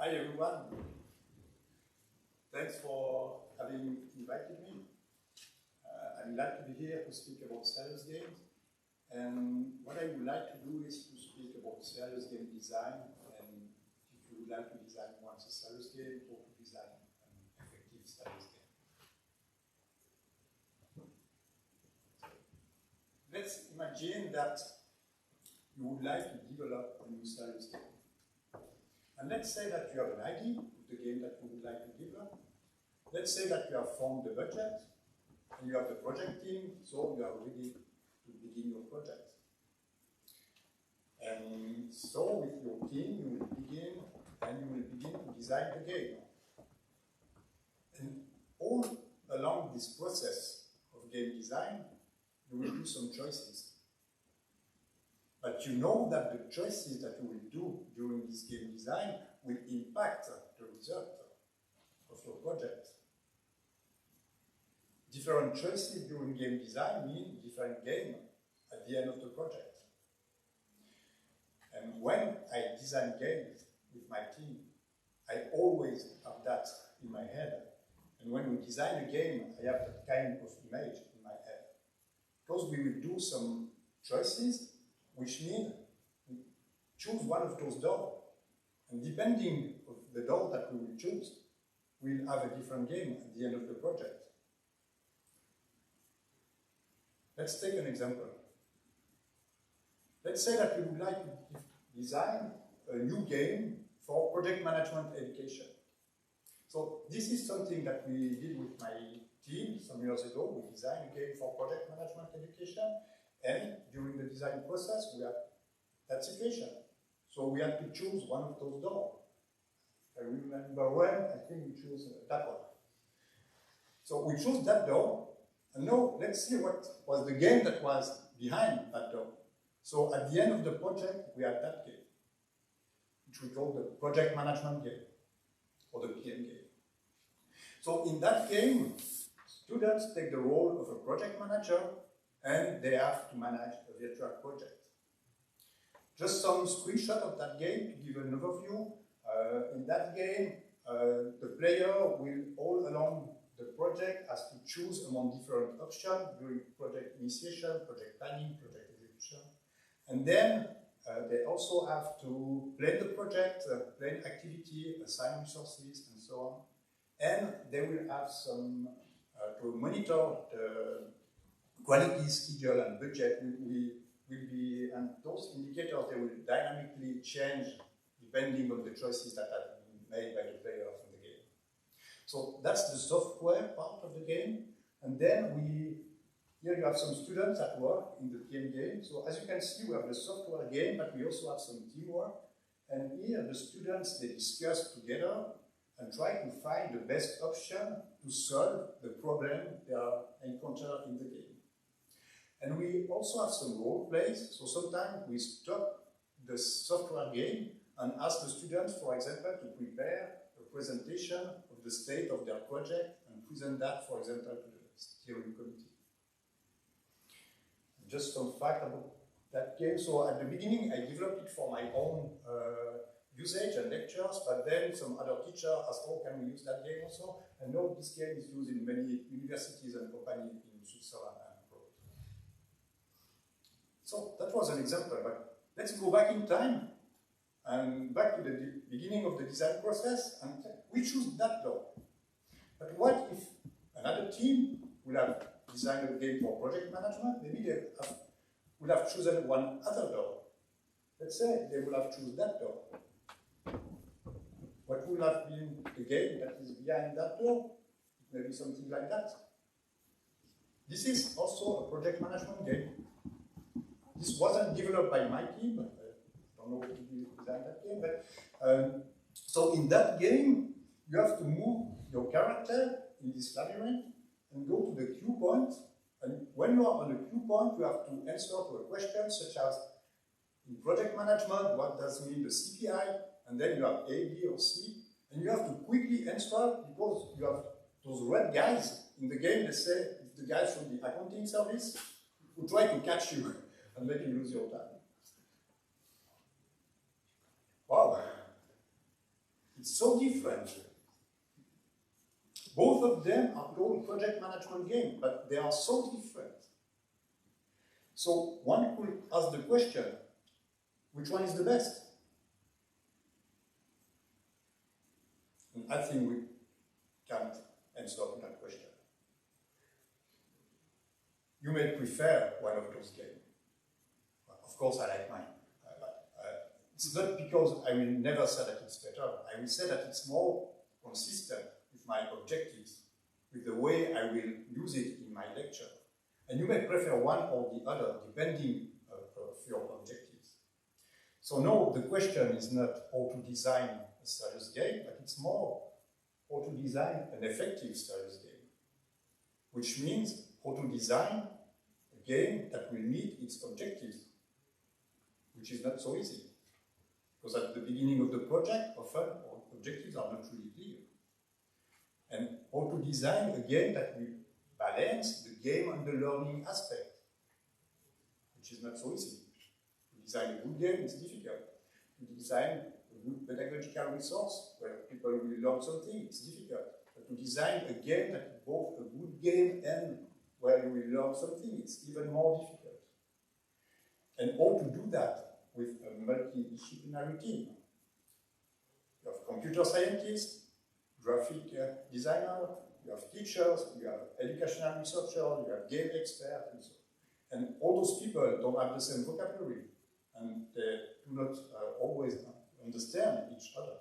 Hi everyone. Thanks for having invited me. I'm glad to be here to speak about serious games. And what I would like to do is to speak about serious game design, and if you would like to design once a serious game or to design an effective serious game. Let's imagine that you would like to develop a new serious game. And let's say that you have an idea of the game that you would like to develop. Let's say that you have formed the budget, and you have the project team, so you are ready to begin your project. And so with your team, you will begin to design the game. And all along this process of game design, you will do some choices. But you know that the choices that you will do during this game design will impact the result of your project. Different choices during game design mean different game at the end of the project. And when I design games with my team, I always have that in my head. And when we design a game, I have that kind of image in my head. Because we will do some choices, which mean we choose one of those doors. And depending on the door that we will choose, we'll have a different game at the end of the project. Let's take an example. Let's say that we would like to design a new game for project management education. So this is something that we did with my team some years ago. We designed a game for project management education, and during the design process we had that situation. So we had to choose one of those doors. I remember when, I think we chose that one. So we chose that door, and now let's see what was the game that was behind that door. So at the end of the project, we had that game, which we call the project management game, or the PM game. So in that game, students take the role of a project manager, and they have to manage a virtual project. Just some screenshot of that game to give an overview. In that game, the player will all along the project has to choose among different options during project initiation, project planning, project execution. And then they also have to plan the project, plan activity, assign resources, and so on. And they will have some to monitor the quality, schedule, and budget will be, and those indicators, they will dynamically change depending on the choices that have been made by the players in the game. So that's the software part of the game. And then here you have some students at work in the PM game. So as you can see, we have the software game, but we also have some teamwork. And here the students, they discuss together and try to find the best option to solve the problem they are encountered in the game. And we also have some role plays. So sometimes we stop the software game and ask the students, for example, to prepare a presentation of the state of their project and present that, for example, to the steering committee. Just some fact about that game. So at the beginning, I developed it for my own usage and lectures, but then some other teacher asked, oh, can we use that game also? And now this game is used in many universities and companies in Switzerland and abroad. So that was an example, but let's go back in time and back to the beginning of the design process, and we choose that door. But what if another team will have designed a game for project management? Maybe they would have chosen one other door. Let's say they will have chosen that door. What will have been the game that is behind that door? Maybe something like that. This is also a project management game. This wasn't developed by my team. I don't know who designed that game, but so in that game, you have to move your character in this labyrinth and go to the cue point. And when you are on the cue point, you have to answer to a question such as, in project management, what does mean the CPI? And then you have A, B, or C. And you have to quickly answer because you have those red guys in the game. They say it's the guys from the accounting service who try to catch you and make you lose your time. Wow. It's so different. Both of them are called project management games, but they are so different. So one could ask the question, which one is the best? And I think we can't answer to that question. You may prefer one of those games. Of course, I like mine. It's not because I will never say that it's better. I will say that it's more consistent with my objectives, with the way I will use it in my lecture. And you may prefer one or the other, depending on your objectives. So no, the question is not how to design a serious game, but it's more how to design an effective serious game, which means how to design a game that will meet its objectives, which is not so easy. Because at the beginning of the project, often our objectives are not really clear. And how to design a game that will balance the game and the learning aspect, which is not so easy. To design a good game is difficult. To design a good pedagogical resource where people will learn something, it's difficult. But to design a game that is both a good game and where you will learn something, it's even more difficult. And how to do that with a multidisciplinary team. You have computer scientists, graphic designer, you have teachers, you have educational researchers, you have game experts, and so on. And all those people don't have the same vocabulary, and they do not always understand each other.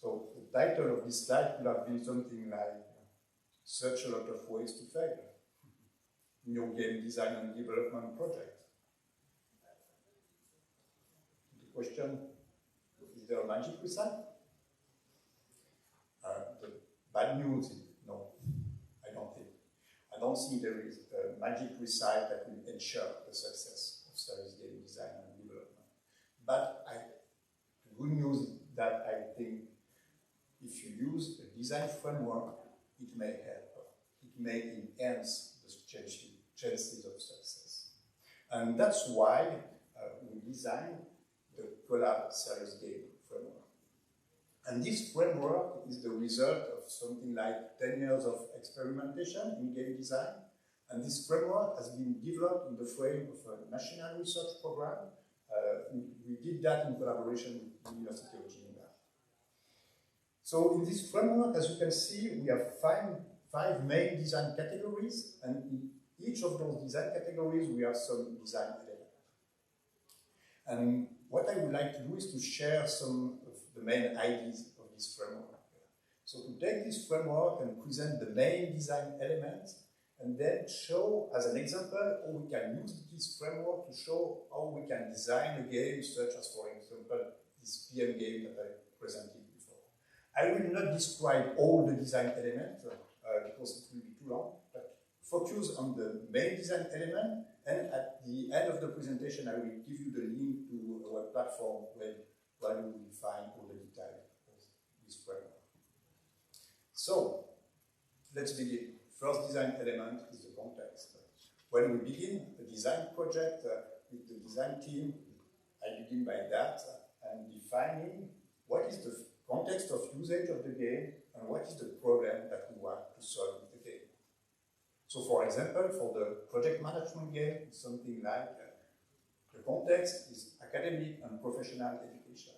So the title of this slide could have been something like, search a lot of ways to fail in your game design and development project. The question, is there a magic recipe? The bad news is no, I don't think. I don't think there is a magic recipe that will ensure the success of serious game design and development. But the good news is that I think if you use a design framework, it may help. It may enhance the chances of success. And that's why we designed the Collab Serious Game framework. And this framework is the result of something like 10 years of experimentation in game design. And this framework has been developed in the frame of a national research program. We did that in collaboration with the University of Geneva. So in this framework, as you can see, we have five main design categories, and in each of those design categories, we have some design elements. And what I would like to do is to share some of the main ideas of this framework. So to take this framework and present the main design elements, and then show, as an example, how we can use this framework to show how we can design a game, such as, for example, this PM game that I presented before. I will not describe all the design elements, because it will be too long, but focus on the main design element, and at the end of the presentation, I will give you the link to our platform where you will find all the details of this framework. So, let's begin. First design element is the context. When we begin a design project with the design team, I begin by that and defining what is the context of usage of the game and what is the problem that we want to solve with the game. So for example, for the project management game, it's something like the context is academic and professional education.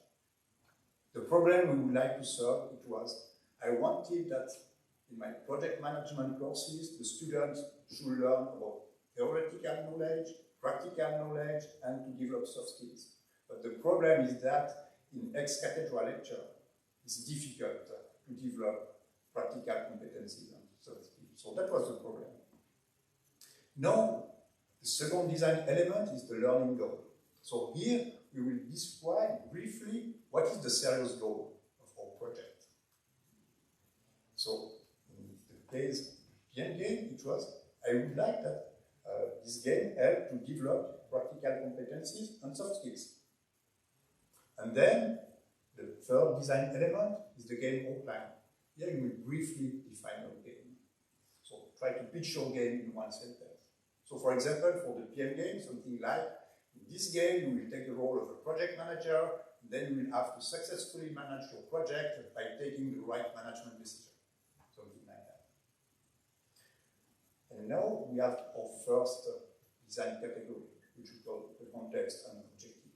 The problem we would like to solve, it was, I wanted that in my project management courses, the students should learn about theoretical knowledge, practical knowledge, and to develop soft skills. But the problem is that in ex-cathedra lecture, it's difficult to develop practical competencies and soft skills. So that was the problem. Now, the second design element is the learning goal. So here, we will describe briefly what is the serious goal of our project. So, in the case of PM game, it was, I would like that this game help to develop practical competencies and soft skills. And then, the third design element is the game outline. Here you will briefly define your game. So try to pitch your game in one sentence. So for example, for the PM game, something like, in in this game, you will take the role of a project manager, and then you will have to successfully manage your project by taking the right management decision. Something like that. And now we have our first design category, which we call the context and objective.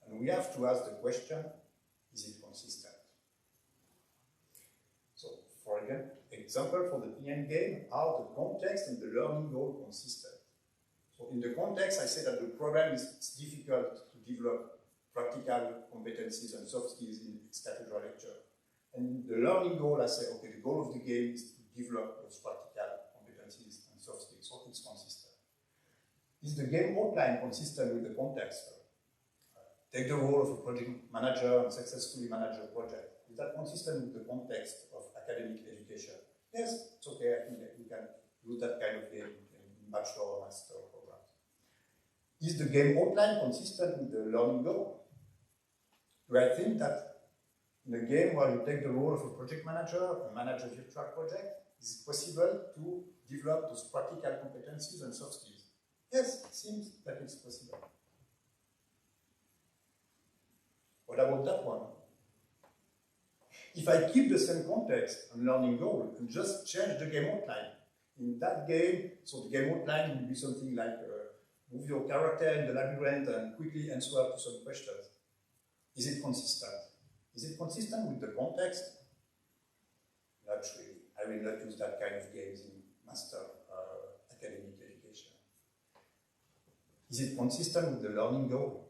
And we have to ask the question, is it consistent? So, for example, for the PM game, are the context and the learning goal consistent? So in the context, I say that the problem is it's difficult to develop practical competencies and soft skills in its cathedral lecture. And the learning goal, I say, okay, the goal of the game is to develop those practical competencies and soft skills, so it's consistent. Is the game outline consistent with the context? Take the role of a project manager and successfully manage a project. Is that consistent with the context of academic education? Yes, it's okay, I think that we can use that kind of game in bachelor or master programs. Is the game outline consistent with the learning goal? Do I think that in a game where you take the role of a project manager and manage a virtual project, is it possible to develop those practical competencies and soft skills? Yes, it seems that it's possible. What about that one? If I keep the same context and learning goal and just change the game outline, in that game, so the game outline will be something like move your character in the labyrinth and quickly answer to some questions. Is it consistent? Is it consistent with the context? Not really. I will not use that kind of games in master academic education. Is it consistent with the learning goal?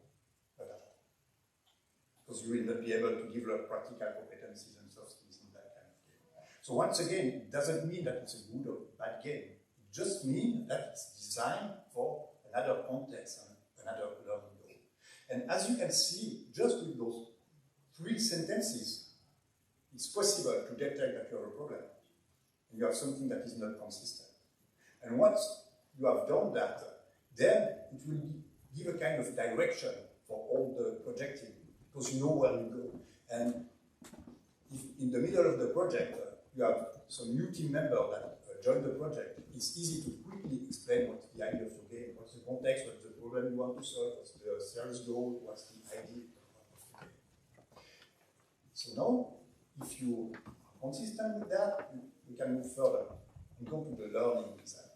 Because you will not be able to develop practical competencies and soft skills in that kind of game. So once again, it doesn't mean that it's a good or bad game. It just means that it's designed for another context and another learning goal. And as you can see, just with those 3 sentences, it's possible to detect that you have a problem. And you have something that is not consistent. And once you have done that, then it will give a kind of direction for all the projecting, because you know where you go. And if in the middle of the project, you have some new team member that join the project, it's easy to quickly explain what's the idea of the game, what's the context, what's the problem you want to solve, what's the service goal, what's the idea of the game. So now, if you are consistent with that, we can move further and go to the learning design.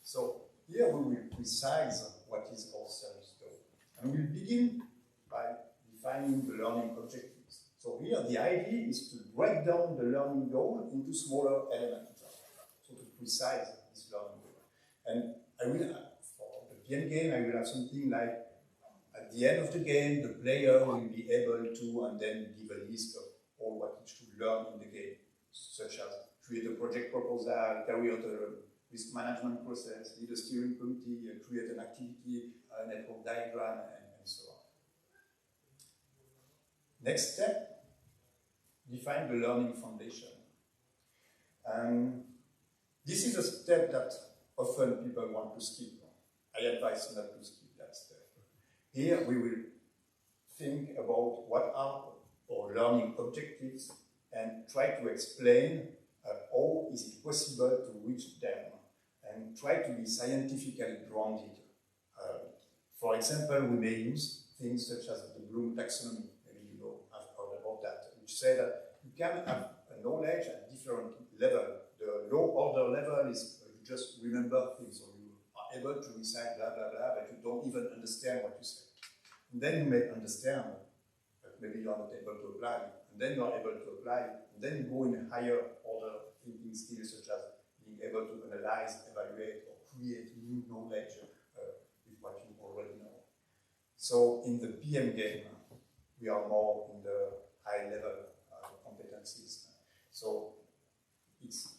So here we will precise what is our service goal. And we'll begin by defining the learning objectives. So here the idea is to break down the learning goal into smaller elements, so to precise this learning goal. And I will, for the PM game, I will have something like, at the end of the game, the player will be able to, and then give a list of all what he should learn in the game, such as create a project proposal, carry out a risk management process, lead a steering committee, create an activity, a network diagram, and so on. Next step, define the learning foundation. This is a step that often people want to skip. I advise not to skip that step. Here we will think about what are our learning objectives and try to explain how is it possible to reach them, and try to be scientifically grounded. For example, we may use things such as the Bloom taxonomy. Which say that you can have a knowledge at different levels. The low order level is you just remember things, or you are able to recite blah blah blah, but you don't even understand what you say. And then you may understand, but maybe you are not able to apply. And then you are able to apply, and then you go in a higher order thinking skills, such as being able to analyze, evaluate, or create new knowledge with what you already know. So in the PM game, we are more in the high-level competencies. So it's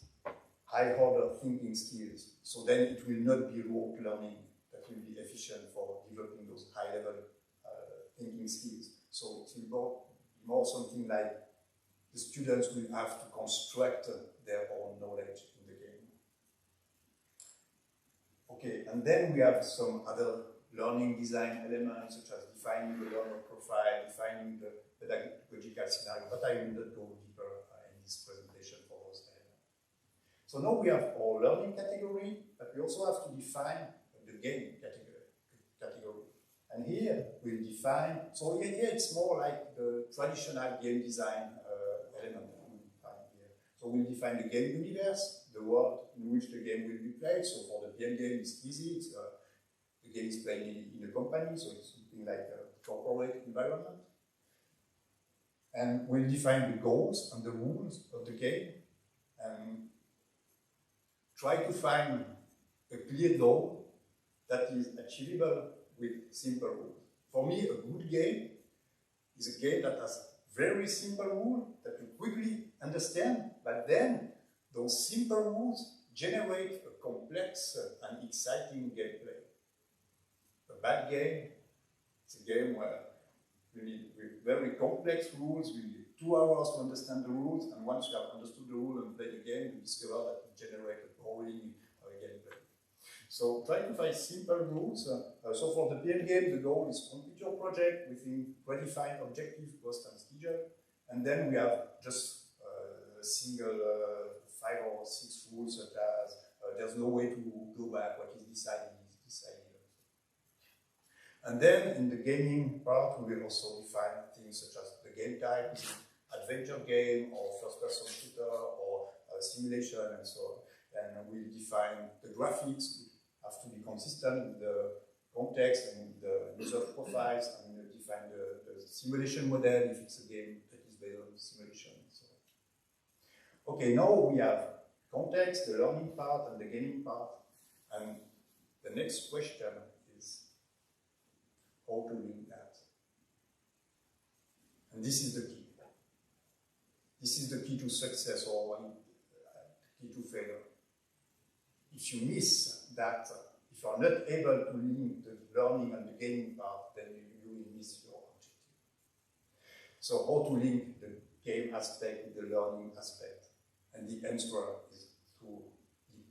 high-order thinking skills. So then it will not be rote learning that will be efficient for developing those high-level thinking skills. So it will be more something like the students will have to construct their own knowledge in the game. Okay, and then we have some other learning design elements, such as defining the learner profile, defining the pedagogical scenario, but I will not go deeper in this presentation for those elements. So now we have our learning category, but we also have to define the game category. category. And here we'll define, so here it's more like the traditional game design element that we define here. So we'll define the game universe, the world in which the game will be played. So for the PM game, it's easy. It's, the game is played in a company, so it's something like a corporate environment. And we'll define the goals and the rules of the game, and try to find a clear goal that is achievable with simple rules. For me, a good game is a game that has very simple rules that you quickly understand, but then those simple rules generate a complex and exciting gameplay. A bad game is a game where you need with very complex rules, you need 2 hours to understand the rules, and once you have understood the rule and played the game, you discover that you generate a boring gameplay. So try to find simple rules. So for the PM game, the goal is complete your project within predefined objectives, cost and schedule. And then we have just a single 5 or 6 rules such as there's no way to go back, what is decided is decided. And then in the gaming part, we will also define things such as the game type, adventure game or first-person shooter or simulation and so on. And we'll define the graphics, have to be consistent with the context and with the user profiles, and we'll define the simulation model if it's a game that is based on simulation and so on. Okay, now we have context, the learning part and the gaming part. And the next question is how to link that. And this is the key. This is the key to success or key to failure. If you miss that, if you are not able to link the learning and the gaming part, then you will miss your objective. So how to link the game aspect with the learning aspect? And the answer is through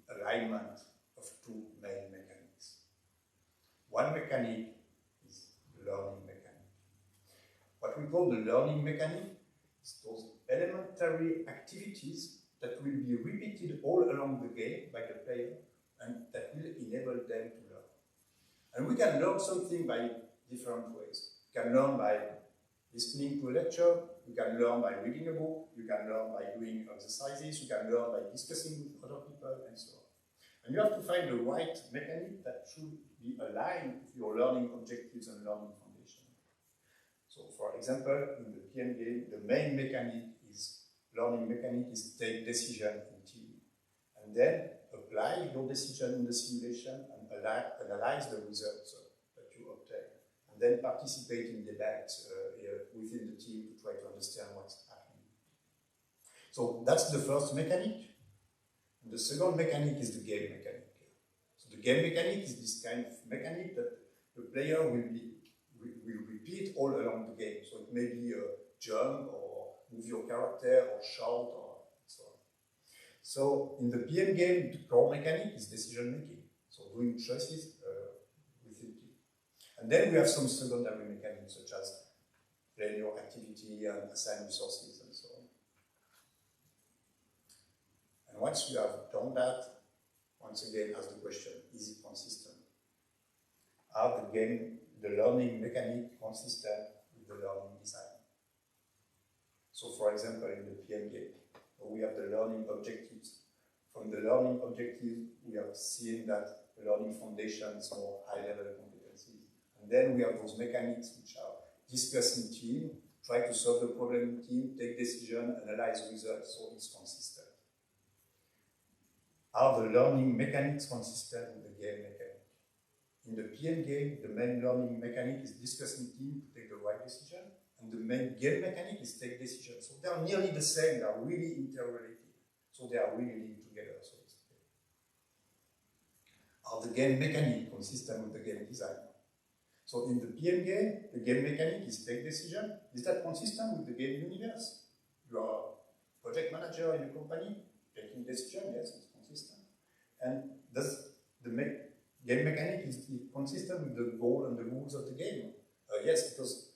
the alignment of 2 main mechanics. One mechanic is the learning mechanic. What we call the learning mechanic is those elementary activities that will be repeated all along the game by the player and that will enable them to learn. And we can learn something by different ways. We can learn by listening to a lecture, you can learn by reading a book, you can learn by doing exercises, you can learn by discussing with other people, and so on. And you have to find the right mechanic that should be aligned with your learning objectives and learning foundation. So, for example, in the PM game, the main learning mechanic is take decision in team. And then apply your decision in the simulation and analyze the results that you obtain. And then participate in debates within the team to try to understand what's happening. So that's the first mechanic. And the second mechanic is the game mechanic. So the game mechanic is this kind of mechanic that the player will repeat all along the game. So it may be a jump or move your character or shout or so on. So in the PM game, the core mechanic is decision making. So doing choices within team. And then we have some secondary mechanics such as plan your activity and assign resources and so on. And once you have done that, once again ask the question, is it consistent? Are the learning mechanic consistent with the learning design? So for example, in the PM game, we have the learning objectives. From the learning objectives, we have seen that the learning foundation is more high-level competencies. And then we have those mechanics which are discuss in team, try to solve the problem in team, take decision, analyze results, so it's consistent. Are the learning mechanics consistent with the game mechanic? In the PM game, the main learning mechanic is discuss in team to take the right decision, and the main game mechanic is take decision. So they are nearly the same, they are really interrelated. So they are really linked together, so it's okay. Are the game mechanic consistent with the game design? So in the PM game, the game mechanic is take decision. Is that consistent with the game universe? You are a project manager in a company, taking decision, yes, it's consistent. And does the game mechanic is consistent with the goal and the rules of the game? Yes, because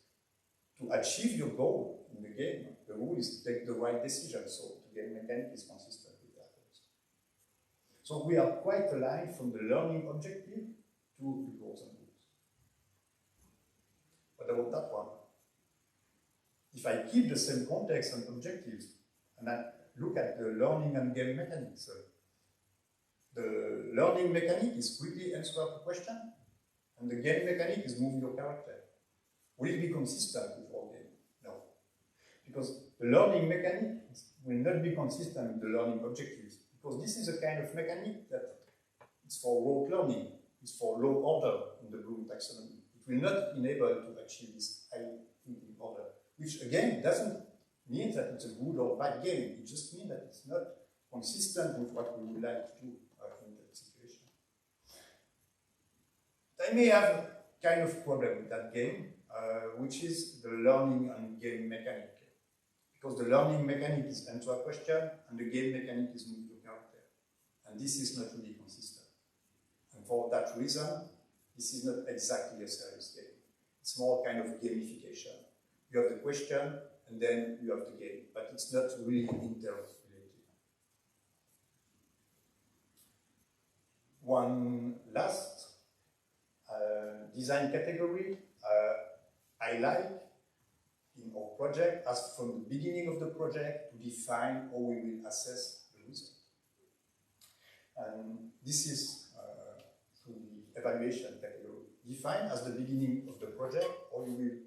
to achieve your goal in the game, the rule is to take the right decision, so the game mechanic is consistent with that also. So we are quite aligned from the learning objective to the goals and rules. What about that one? If I keep the same context and objectives, and I look at the learning and game mechanics, the learning mechanic is quickly answer a question, and the game mechanic is move your character. Will it be consistent with our game? No. Because the learning mechanic will not be consistent with the learning objectives, because this is a kind of mechanic that is for rote learning, it's for low order in the Bloom taxonomy. It will not enable to achieve this high thinking order, which again doesn't mean that it's a good or bad game. It just means that it's not consistent with what we would like to do in that situation. I may have a kind of problem with that game, which is the learning and game mechanic. Because the learning mechanic is answer a question, and the game mechanic is move your character. And this is not really consistent. And for that reason, this is not exactly a serious game. It's more kind of gamification. You have the question, and then you have the game, but it's not really interrelated. One last design category I like in our project, as from the beginning of the project, to define how we will assess the result. And this is through the evaluation category. Define as the beginning of the project, how you will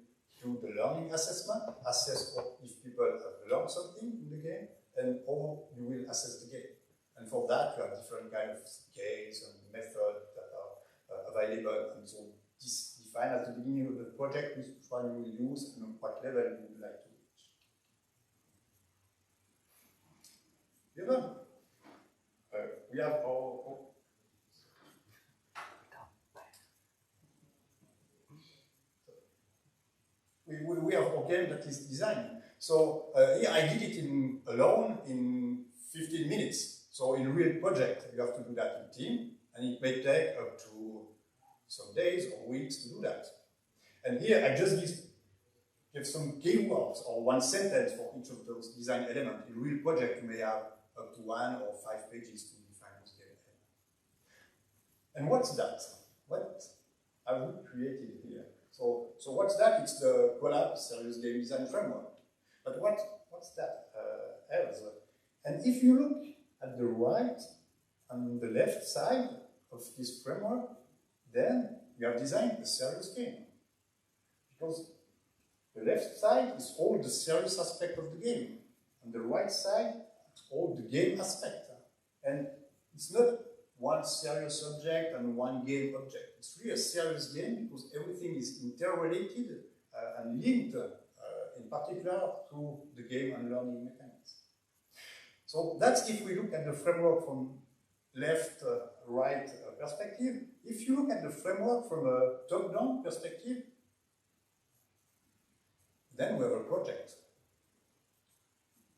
do the learning assessment, assess if people have learned something in the game, and how you will assess the game. And for that, you have different kind of scales and methods that are available, and so this define at the beginning of the project which one you will use and on what level you would like to reach. You know, we have our we have our game that is designed. So here I did it alone in 15 minutes. So in a real project, you have to do that in team, and it may take up to some days or weeks to do that. And here I just give some keywords or one sentence for each of those design elements. In a real project, you may have up to 1 or 5 pages to define those game elements. And what's that? What have we created here? So what's that? It's the Collab Serious Game Design Framework. But what's that else? And if you look at the right and the left side of this framework, then we have designed a serious game. Because the left side is all the serious aspect of the game, and the right side all the game aspect. And it's not one serious object and one game object. It's really a serious game because everything is interrelated and linked, in particular, to the game and learning mechanics. So that's if we look at the framework from left, right perspective. If you look at the framework from a top-down perspective, then we have a project.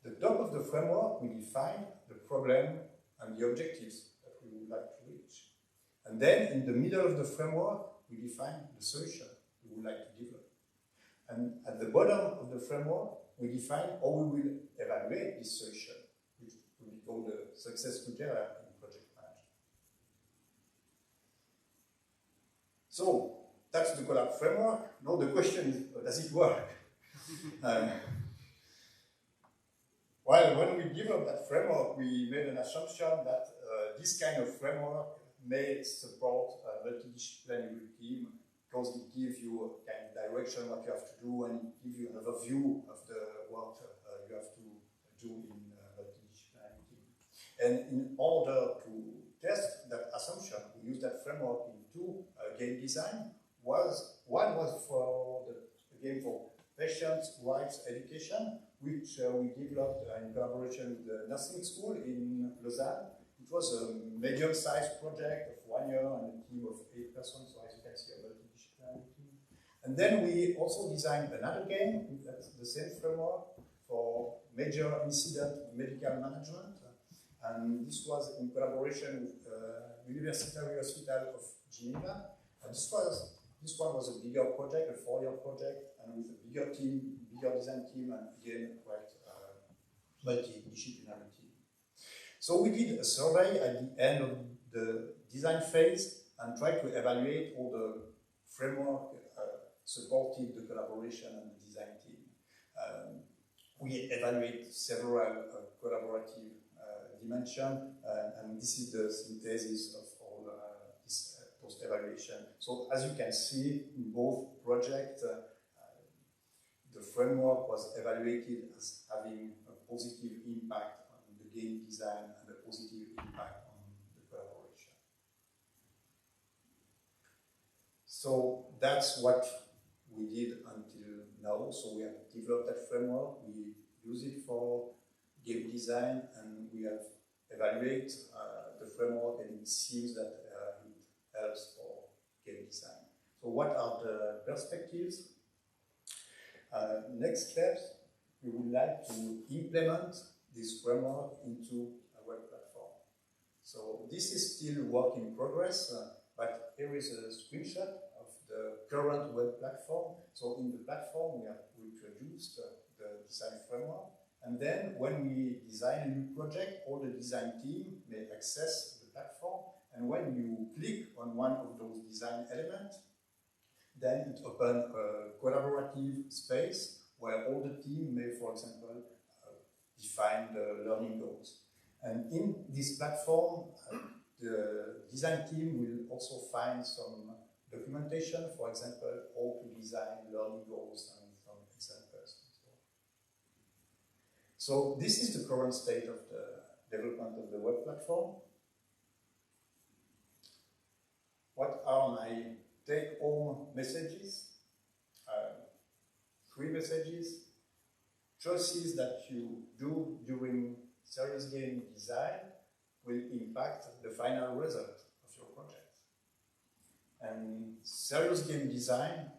The top of the framework, we define the problem and the objectives that we would like to reach. And then in the middle of the framework, we define the solution we would like to develop. And at the bottom of the framework, we define how we will evaluate this solution, which will be called the success criteria in project management. So that's the Collab framework. Now the question is, does it work? Well, when we developed that framework, we made an assumption that this kind of framework may support a multidisciplinary team because it gives you a kind of direction what you have to do, and it gives you another view of the work you have to do in a multidisciplinary team. And in order to test that assumption, we used that framework in two game design. One was for the game for patients' rights education, which we developed in collaboration with the nursing school in Lausanne. It was a medium-sized project of 1 year and a team of 8 persons, so as you can see, a multidisciplinary team. And then we also designed another game with the same framework for major incident medical management. And this was in collaboration with University Hospital of Geneva. And this one was a bigger project, a 4-year project, and with a bigger team, bigger design team, and again, quite multidisciplinary team. So we did a survey at the end of the design phase and tried to evaluate all the framework supported the collaboration and the design team. We evaluate several collaborative dimensions, and this is the synthesis of all this post-evaluation. So as you can see, in both projects, the framework was evaluated as having a positive impact on the game design and a positive impact on the collaboration. So that's what we did until now. So we have developed that framework, we use it for game design, and we have evaluated the framework, and it seems that it helps for game design. So what are the perspectives? Next steps, we would like to implement this framework into a web platform. So this is still work in progress, but here is a screenshot of the current web platform. So in the platform, we have introduced the design framework, and then when we design a new project, all the design team may access the platform, and when you click on one of those design elements, then it opens a collaborative space where all the team may, for example, define the learning goals. And in this platform, the design team will also find some documentation, for example, how to design learning goals and some examples. So this is the current state of the development of the web platform. What are my take-home messages? 3 messages. Choices that you do during serious game design will impact the final result of your project. And serious game design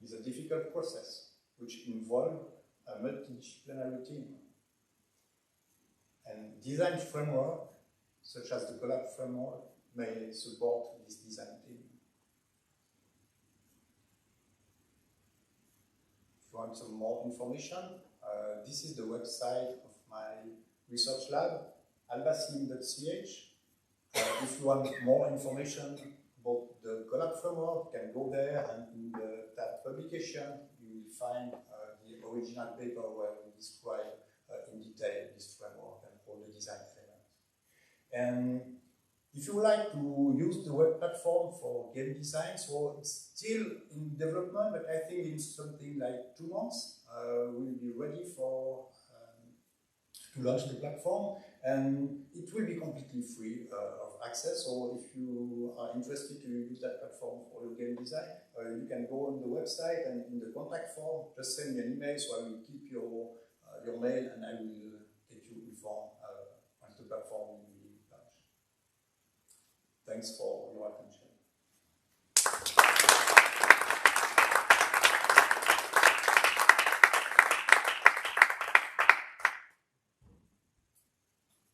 is a difficult process which involves a multidisciplinary team. And design framework, such as the Collab framework, may support this design team. If you want some more information, this is the website of my research lab, albasim.ch. If you want more information about the Collab framework, you can go there, and in the tab publication, you will find the original paper where we describe in detail this framework and all the design elements. And if you would like to use the web platform for game design, so it's still in development, but I think in something like 2 months, we'll be ready for to launch the platform, and it will be completely free of access. So if you are interested to use that platform for your game design, you can go on the website, and in the contact form, just send me an email, so I will keep your mail, and I will get you informed once the platform will be launched. Thanks for your attention.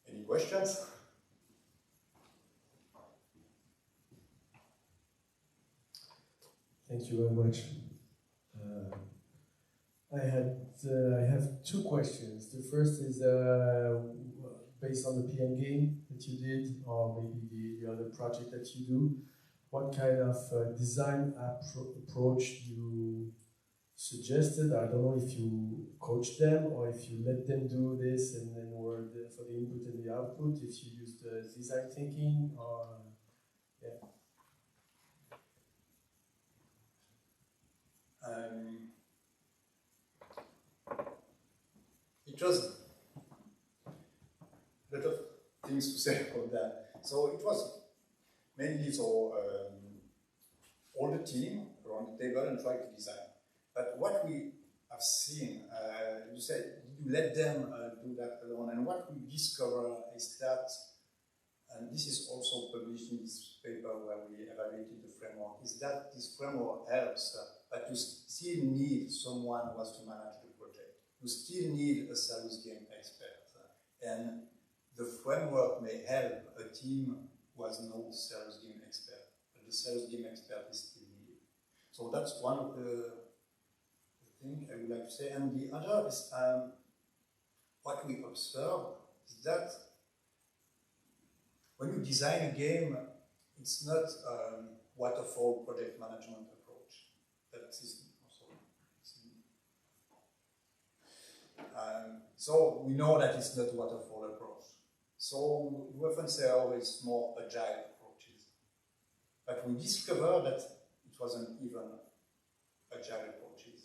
Any questions? Thank you very much. I have 2 questions. The first is based on the PM game that you did, or maybe the other project that you do. What kind of design approach you suggested? I don't know if you coached them or if you let them do this and then were there for the input and the output. If you used design thinking, or yeah. It was a lot of things to say about that. So it was mainly so all the team around the table and try to design. But what we have seen, you said you let them do that alone, and what we discover is that, and this is also published in this paper where we evaluated the framework, is that this framework helps, but you still need someone who has to manage the project. You still need a serious game expert. And the framework may help a team who has no serious game expert, but the serious game expert is still needed. So that's one of the things I would like to say. And the other is what we observe is that when you design a game, it's not waterfall project management approach. That system. So we know that it's not a waterfall approach. So we often say, oh, it's more agile approaches. But we discovered that it wasn't even agile approaches.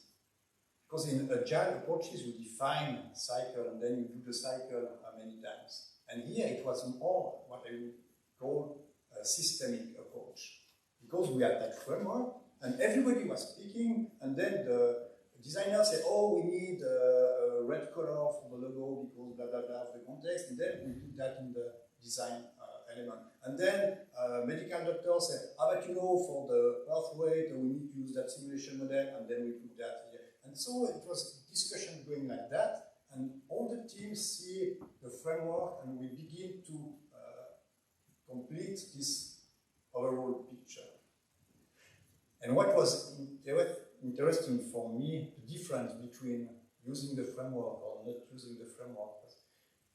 Because in agile approaches, you define cycle and then you do the cycle many times. And here it was more what I would call a systemic approach. Because we had that framework and everybody was speaking, and then the designer said, oh, we need a red color for the logo because blah, blah, blah of the context, and then we put that in the design element. And then medical doctor said, but you know, for the birth weight, we need to use that simulation model, and then we put that here. And so it was a discussion going like that, and all the teams see the framework, and we begin to complete this overall picture. And what was interesting for me, the difference between using the framework or not using the framework.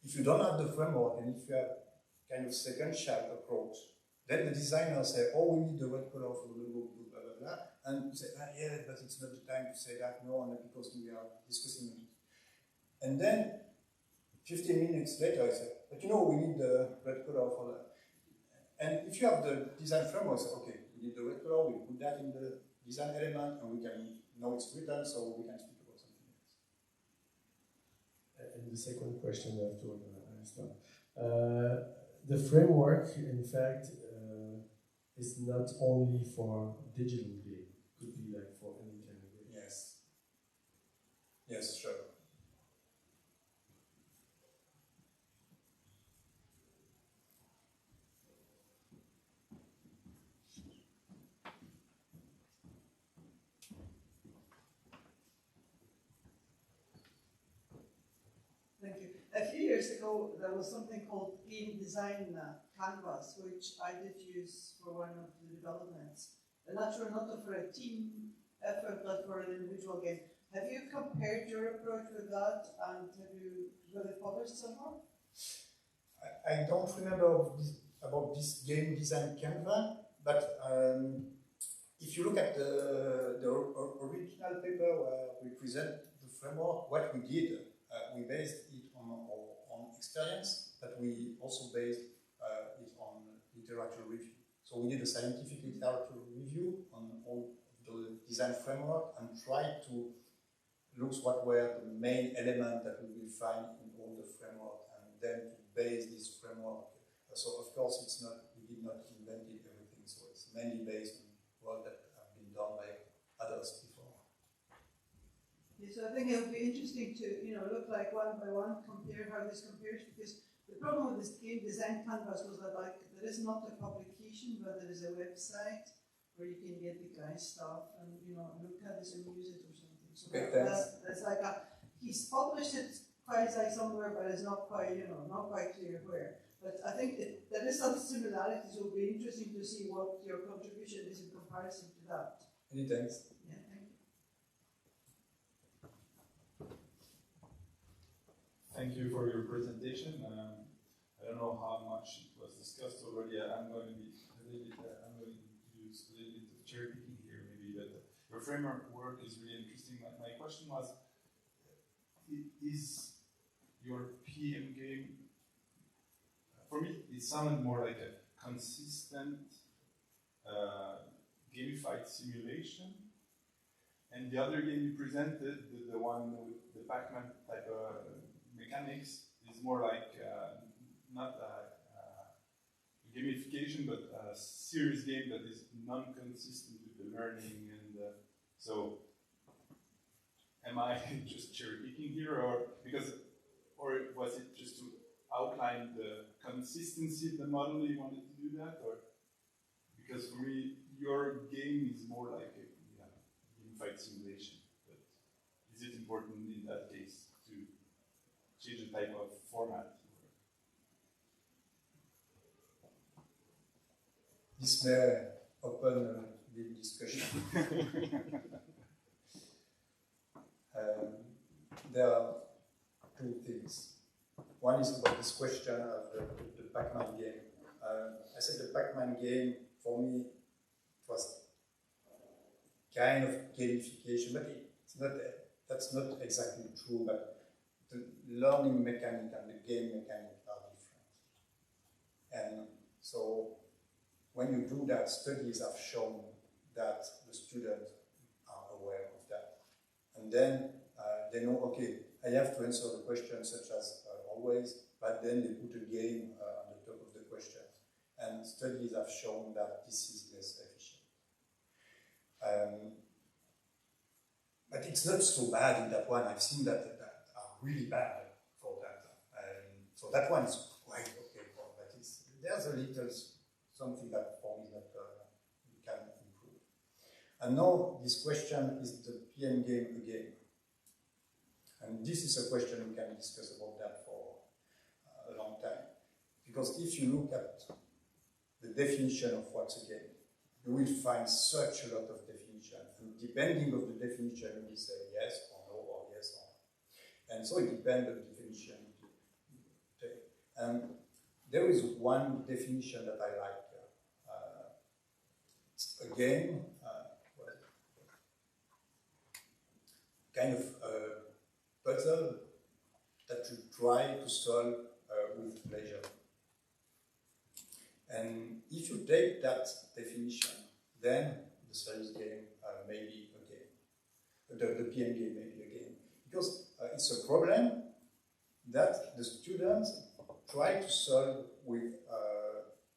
If you don't have the framework and if you have kind of sequential approach, then the designer say, oh, we need the red color for the logo, blah, blah, blah, and you say, yeah, but it's not the time to say that, no, and because we are discussing it. And then 15 minutes later, I say, but you know, we need the red color for that. And if you have the design framework, say, okay, we need the red color, we put that in the design element, and we can know it's written, so we can speak about something else. And the second question after I start. The framework, in fact, is not only for digital game. It could be like for any kind of game. Yes. Yes, sure. Thank you. A few years ago, there was something called Game Design Canvas, which I did use for one of the developments. And not for a team effort, but for an individual game. Have you compared your approach with that, and have you got it published somewhere? I don't remember about this game design Canvas, but if you look at the original paper where we present the framework, what we did, we based it on experience, but we also based it on literature review. So we did a scientific literature review on all the design framework and tried to look what were the main elements that we will find in all the framework, and then to base this framework. So of course we did not invent everything, so it's mainly based on work that have been done by others before. Yeah, so I think it would be interesting to look like one by one, compare how this compares, because the problem with this game design canvas was that there is not a publication, but there is a website where you can get the guy's stuff and look at this and use it or something. So that's like he's published it quasi somewhere, but it's not quite not quite clear where. But I think there is some similarities. It will be interesting to see what your contribution is in comparison to that. Many thanks. Yeah, thank you. Thank you for your presentation. I don't know how much it was discussed already. I'm going to use a little bit of cherry picking here, maybe. But your framework work is really interesting. My question was: is your PM game? For me, it sounded more like a consistent gamified simulation. And the other game you presented, the one with the Pac-Man type of mechanics, is more like not a gamification, but a serious game that is non-consistent with the learning. And so, am I just cherry picking here, or was it just to outline the consistency of the model you wanted to do that, or because for me your game is more like a gamified simulation, but is it important in that case to change the type of format? This may open a big discussion. There are two things. One is about this question of the Pac-Man game. I said the Pac-Man game, for me, it was kind of gamification, but it's not, that's not exactly true, but the learning mechanic and the game mechanic are different. And so when you do that, studies have shown that the students are aware of that. And then they know, okay, I have to answer the question such as always, but then they put a game on the top of the question. And studies have shown that this is less efficient. But it's not so bad in that one. I've seen that are really bad for that. So that one is quite okay for, but there's a little something that for me that we can improve. And now this question is the PM game again. And this is a question we can discuss about that for a long time. Because if you look at the definition of what's a game, you will find such a lot of definition. And depending of the definition, you will say yes or no or yes or no. And so it depends on the definition you take. And there is one definition that I like. It's a game, kind of puzzle that you try to solve with pleasure. And if you take that definition, then the serious game may be a game. The PM game may be a game. Because it's a problem that the students try to solve with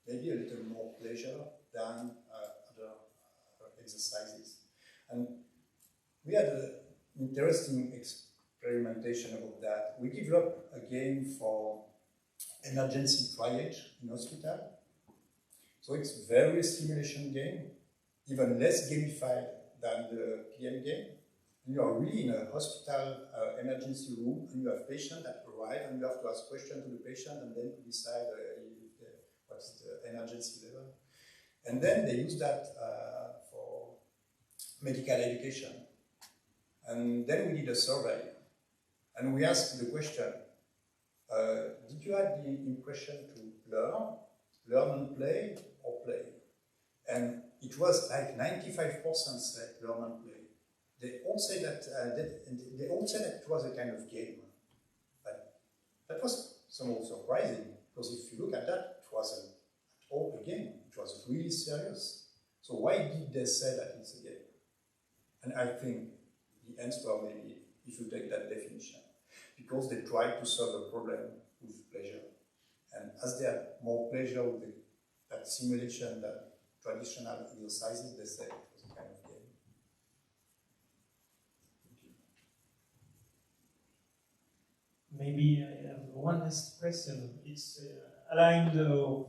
maybe a little more pleasure than other exercises. And we had an interesting experimentation about that. We developed a game for emergency triage in hospital. So it's a very simulation game, even less gamified than the PM game. And you are really in a hospital emergency room, and you have patients that arrive, and you have to ask questions to the patient, and then to decide what's the emergency level. And then they use that for medical education. And then we did a survey, and we asked the question, did you have the impression to learn and play, or play? And it was like 95% said learn and play. They all say that it was a kind of game. But that was somewhat surprising, because if you look at that, it wasn't at all a game. It was really serious. So why did they say that it's a game? And I think the answer may be, if you take that definition, because they tried to solve a problem with pleasure. And as they had more pleasure with that simulation than traditional exercises, they say it was a kind of game. Maybe I have one last question. It's aligned with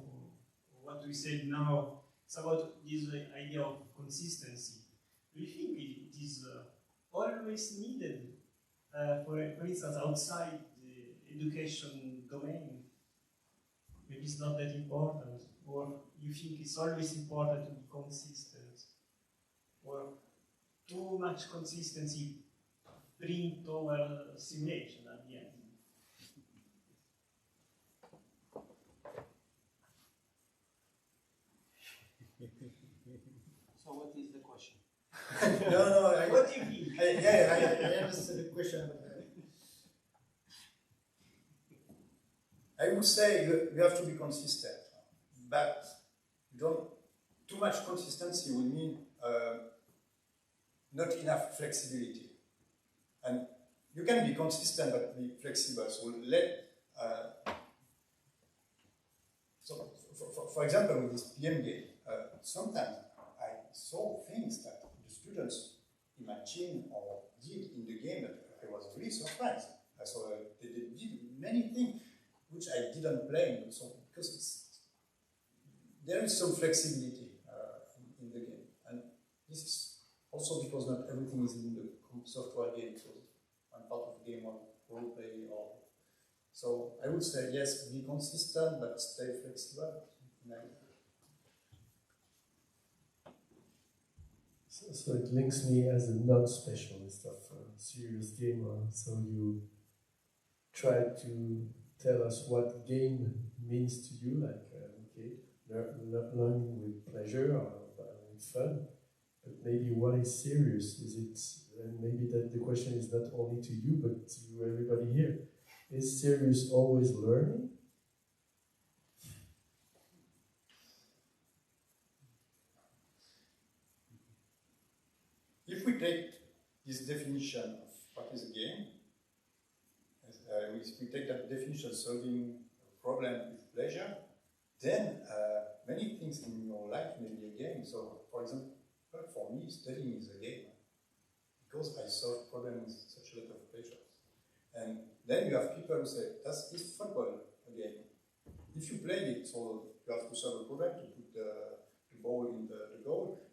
what we said now. It's about this idea of consistency. Do you think it is always needed, for instance, outside the education domain? Maybe it's not that important, or you think it's always important to be consistent, or too much consistency bring toward simulation at the end? So what is the question? No, What do you think? I understand the question. I would say you have to be consistent, but too much consistency will mean not enough flexibility. And you can be consistent but be flexible. So for example, with this PM game, sometimes I saw things that the students imagined or did in the game that I was really surprised. I saw they did many things which I didn't play, so because there is some flexibility in the game, and this is also because not everything is in the software game. So one part of the game or role play, or so I would say yes, be consistent but stay flexible. So it links me as a non-specialist of serious gamer. So you try to tell us what game means to you, like okay, learning with pleasure or with fun. But maybe what is serious? Is it, and maybe that the question is not only to you, but to everybody here. Is serious always learning? If we take this definition of what is a game, if we take that definition, solving a problem with pleasure, then many things in your life may be a game. So, for example, for me, studying is a game because I solve problems with such a lot of pleasure. And then you have people who say, is football a game? If you play it, so you have to solve a problem to put the ball in the goal.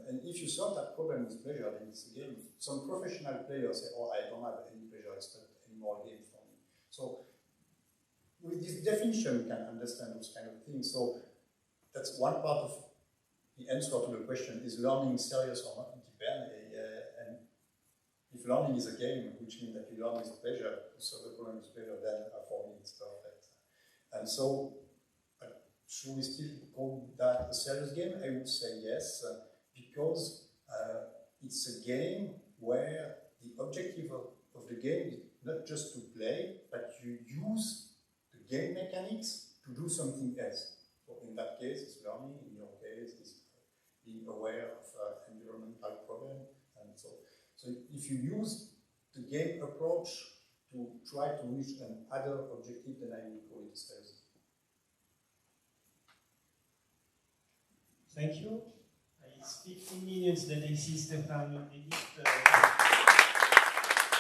And if you solve that problem with pleasure, then it's a game. Some professional players say, oh, I don't have any pleasure, it's not any more game for me. So with this definition, we can understand those kind of things. So that's one part of the answer to the question, is learning serious or not? It depends. And if learning is a game, which means that you learn with pleasure, to solve the problem with pleasure, then for me it's perfect. And so, should we still call that a serious game? I would say yes, because it's a game where the objective of the game is not just to play, but you use the game mechanics to do something else. So in that case, it's learning. In your case, it's being aware of environmental problem. And so if you use the game approach to try to reach another objective, then I would call it serious. Thank you. It's 15 minutes that I see Stefano edit.